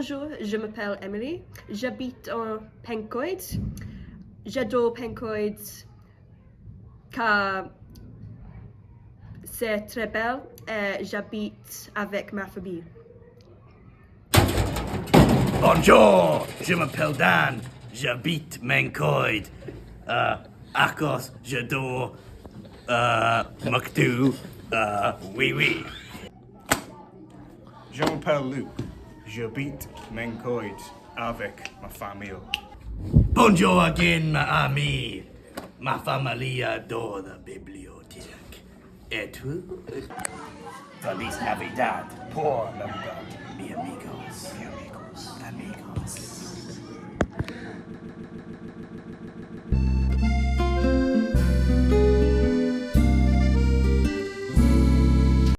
Bonjour, je m'appelle Emily. J'habite en Pencoed. J'adore Pencoed car c'est très belle et j'habite avec ma famille. Bonjour, je m'appelle Dan. J'habite Mancoid. Akos, j'adore. Macdou. Oui, oui. Je m'appelle Luke. J'habite Mancoid avec ma famille. Bonjour again, ma ami. Ma famille adore la bibliothèque. Et tu? Feliz Navidad. Por Navidad. Mi amigos. Mi amigos. Amigos.